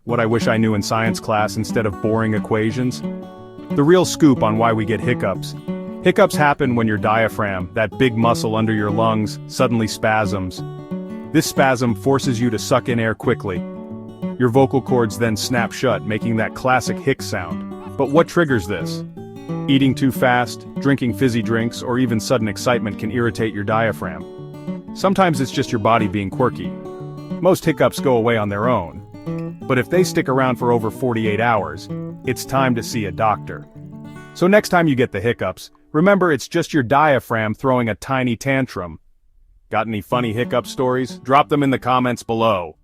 What I wish I knew in science class instead of boring equations? The real scoop on why we get hiccups. Hiccups happen when your diaphragm, that big muscle under your lungs, suddenly spasms. This spasm forces you to suck in air quickly. Your vocal cords then snap shut, making that classic hic sound. But what triggers this? Eating too fast, drinking fizzy drinks, or even sudden excitement can irritate your diaphragm. Sometimes it's just your body being quirky. Most hiccups go away on their own. But if they stick around for over 48 hours, it's time to see a doctor. So next time you get the hiccups, remember it's just your diaphragm throwing a tiny tantrum. Got any funny hiccup stories? Drop them in the comments below.